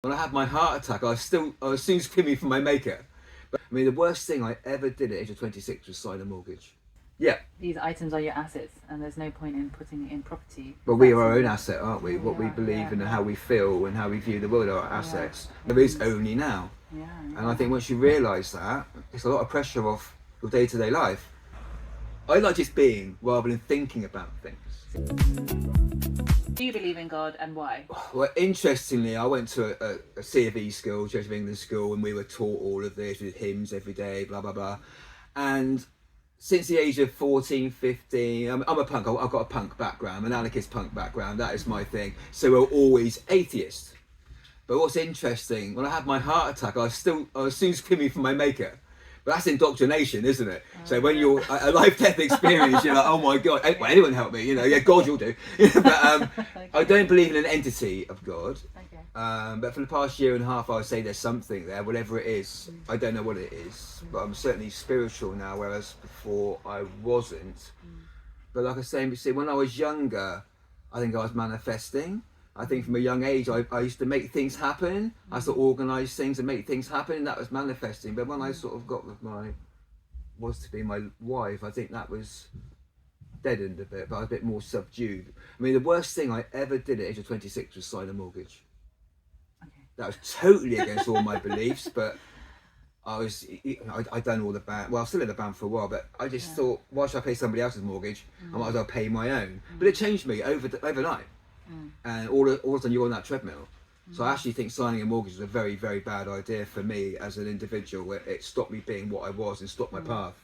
When I had my heart attack, I was soon screaming for my maker. But I mean, the worst thing I ever did at the age of 26 was sign a mortgage. Yeah. These items are your assets, and there's no point in putting it in property. But we are our own asset, aren't we? Yeah, What we believe yeah, and yeah. how we feel and how we view the world are our assets. There is only now. Yeah, And I think once you realise that, it's a lot of pressure off your day-to-day life. I like just being rather than thinking about things. Do you believe in God, and why? Well, interestingly, I went to a C of E school, Church of England school, and we were taught all of this with hymns every day, blah, blah, blah. And since the age of 14, 15, I'm a punk, I've got a punk background, an anarchist punk background, that is my thing. So we're always atheists. But what's interesting, when I had my heart attack, I was soon screaming for my maker. But that's indoctrination, isn't it? So when you're a life-death experience, you're like, oh my God, well, anyone help me, yeah, God you'll do. But I don't believe in an entity of God. Okay. But for the past year and a half, I would say there's something there, whatever it is. I don't know what it is, but I'm certainly spiritual now, whereas before I wasn't. But like I was saying, see, when I was younger, I think I was manifesting. I think from a young age, I used to make things happen. I used to organise things and make things happen, and that was manifesting. But when I sort of got with was to be my wife, I think that was deadened a bit, but I was a bit more subdued. I mean, the worst thing I ever did at the age of 26 was sign a mortgage. Okay. That was totally against all my beliefs, but I'd done all the band. Well, I was still in the band for a while, but I just thought, why should I pay somebody else's mortgage? I might as well pay my own. But it changed me overnight. And all of a sudden you're on that treadmill. So I actually think signing a mortgage was a very, very bad idea for me as an individual. It stopped me being what I was and stopped my path.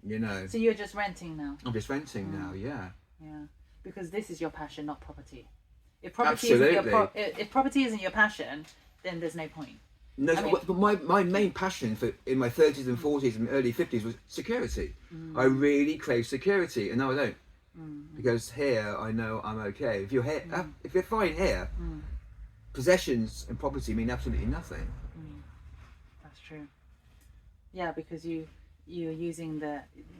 You know. So you're just renting now? I'm just renting now, yeah. Yeah, because this is your passion, not property. If property if property isn't your passion, then there's no point. No, but my main passion in my 30s and 40s and early 50s was security. I really craved security, and now I don't. Because here I know I'm okay. If you're here, if you're fine here, possessions and property mean absolutely nothing. That's true. Yeah, because you're using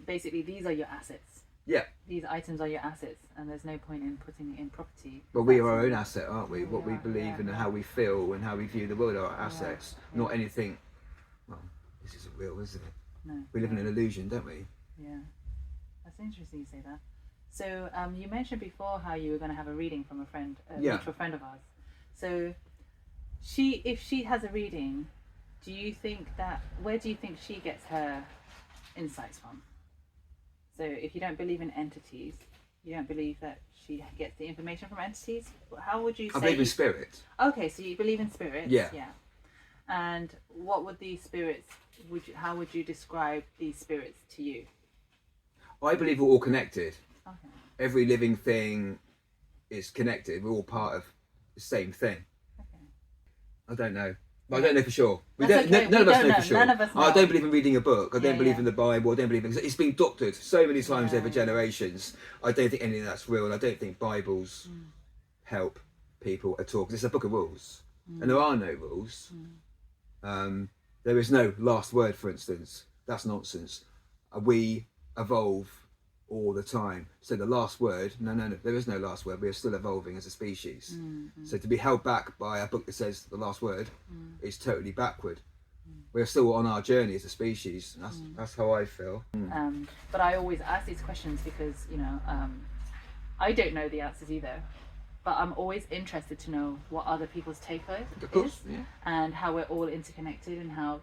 basically these are your assets. Yeah. These items are your assets, and there's no point in putting it in property. But we are our own asset, aren't we? What we believe and how we feel and how we view the world are our assets, not anything. Well, this isn't real, isn't it? No. We live in an illusion, don't we? Yeah, that's interesting you say that. So you mentioned before how you were going to have a reading from a mutual friend of ours. So if she has a reading, where do you think she gets her insights from? So if you don't believe in entities, you don't believe that she gets the information from entities, how would you say? I believe in spirit. Okay, so you believe in spirits. Yeah. And what would these spirits, how would you describe these spirits to you? I believe we're all connected. Okay. Every living thing is connected. We're all part of the same thing. Okay. I don't know. I don't know for sure. None of us know for sure. None of us know. I don't believe in reading a book. I don't believe yeah. in the Bible. I don't believe in... It's been doctored so many times over Yeah. generations. I don't think any of that's real. And I don't think Bibles help people at all. Because it's a book of rules. And there are no rules. There is no last word, for instance. That's nonsense. We evolve all the time. So the last word, no, there is no last word. We are still evolving as a species. So to be held back by a book that says the last word is totally backward. We're still on our journey as a species. And that's how I feel. But I always ask these questions because, I don't know the answers either. But I'm always interested to know what other people's take is, and how we're all interconnected, and how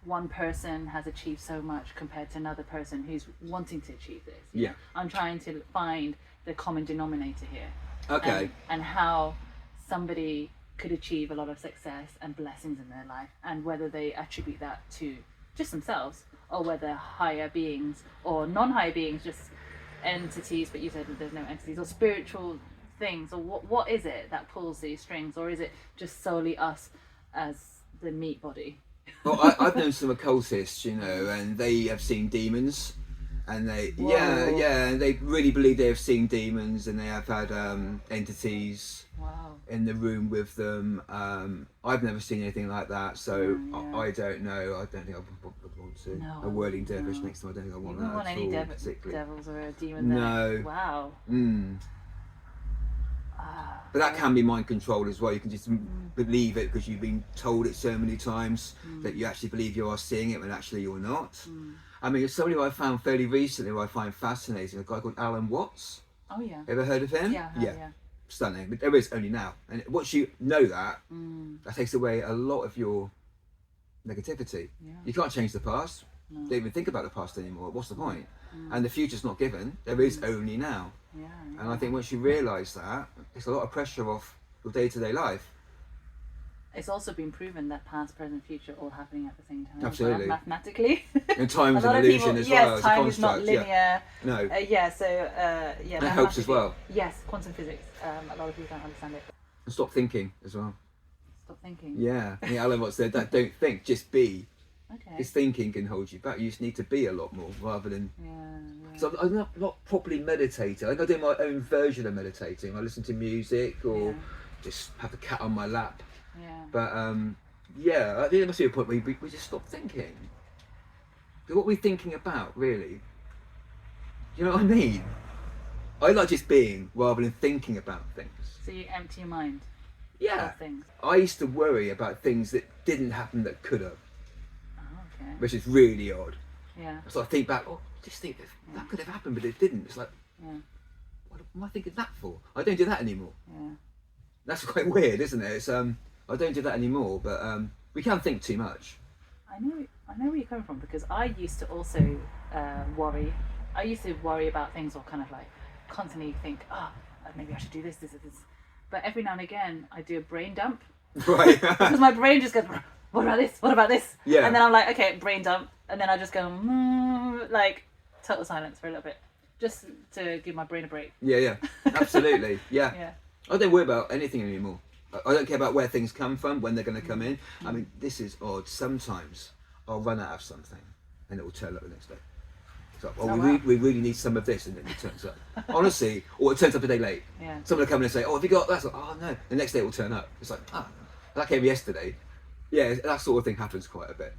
one person has achieved so much compared to another person who's wanting to achieve this. Yeah. I'm trying to find the common denominator here. Okay. And how somebody could achieve a lot of success and blessings in their life, and whether they attribute that to just themselves, or whether higher beings or non-higher beings, just entities. But you said that there's no entities, or spiritual things, or what is it that pulls these strings, or is it just solely us as the meat body? Well, I've known some occultists, and they have seen demons, and they and they really believe they have seen demons, and they have had entities in the room with them. I've never seen anything like that, so I don't know. I don't think I would want to. A whirling dervish next time. I don't think I want that. You don't want any devils or a demon there. No. Wow. But that can be mind control as well. You can just believe it because you've been told it so many times that you actually believe you are seeing it when actually you're not. I mean, it's somebody who I found fairly recently who I find fascinating, a guy called Alan Watts. Oh yeah. Ever heard of him? Yeah. Stunning. But there is only now. And once you know that, that takes away a lot of your negativity. Yeah. You can't change the past. No. Don't even think about the past anymore. What's the point? And the future's not given. There is only now. Yeah. And I think once you realise that, it's a lot of pressure off your day-to-day life. It's also been proven that past, present, future all happening at the same time. Absolutely. Mathematically. And time is A an lot of illusion people, as yes, well. It's a time is not construct. linear. Yeah. No. Yeah, That helps as well. Yes, quantum physics. A lot of people don't understand it. And stop thinking as well. Stop thinking. Yeah. I think Alan Watts said that. Don't think, just be. Okay. Because thinking can hold you back. You just need to be a lot more rather than. Yeah. So I'm not properly meditating. I think I do my own version of meditating. I listen to music or just have the cat on my lap. Yeah. But yeah, I think there must be a point where we just stop thinking. What are we thinking about, really? You know what I mean? I like just being rather than thinking about things. So you empty your mind. Yeah. Of things. I used to worry about things that didn't happen that could have, Oh, okay. which is really odd. Yeah. So I think back, just think that could have happened, but it didn't. It's like, Yeah. what am I thinking that for? I don't do that anymore. Yeah. That's quite weird, isn't it? It's I don't do that anymore, but we can think too much. I know where you're coming from because I used to also worry. I used to worry about things or kind of like constantly think, maybe I should do this. But every now and again, I do a brain dump. Right. Because my brain just goes, what about this? What about this? Yeah. And then I'm like, okay, brain dump. And then I just go, like total silence for a little bit. Just to give my brain a break. Yeah. Absolutely. Yeah. Yeah. I don't worry about anything anymore. I don't care about where things come from, when they're going to come in. I mean, this is odd. Sometimes I'll run out of something and it will turn up the next day. It's like, we really need some of this, and then it turns up. Honestly, or it turns up a day late. Yeah. Someone will come in and say, have you got that? Like, no. The next day it will turn up. It's like, that came yesterday. Yeah, that sort of thing happens quite a bit.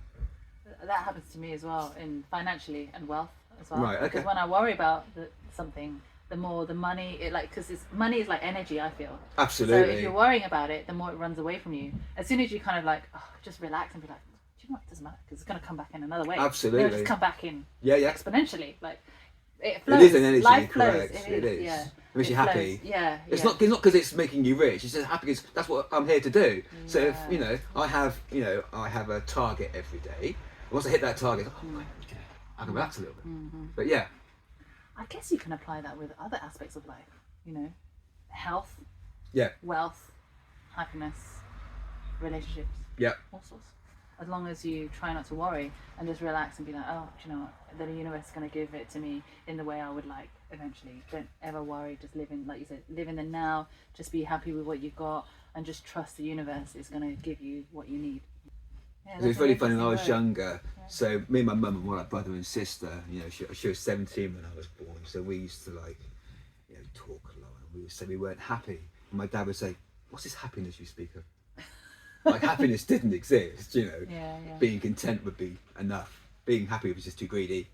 That happens to me as well, in financially and wealth as well. Right, okay. Because when I worry about something, the more the money, because money is like energy, I feel. Absolutely. So if you're worrying about it, the more it runs away from you. As soon as you kind of like, just relax and be like, do you know what, it doesn't matter, because it's going to come back in another way. Absolutely. It'll just come back in exponentially. Like, it flows. It is an energy, Life correct. flows. It is. Yeah. It makes you happy. Yeah. It's not because it's making you rich. It's just happy because that's what I'm here to do. So if I have a target every day. Once I hit that target, I can relax a little bit. Mm-hmm. But yeah. I guess you can apply that with other aspects of life. Health. Yeah. Wealth, happiness, relationships. Yeah. All sorts. As long as you try not to worry and just relax and be like, do you know what? The universe is going to give it to me in the way I would like eventually. Don't ever worry. Just live in, like you said, live in the now. Just be happy with what you've got and just trust the universe is going to give you what you need. Yeah, It was really funny when I was interesting younger. Yeah. So me and my mum and my brother and sister, she was 17 when I was born. So we used to talk a lot, and we would say we weren't happy. And my dad would say, "What's this happiness you speak of?" Like happiness didn't exist, Yeah. Being content would be enough. Being happy was just too greedy.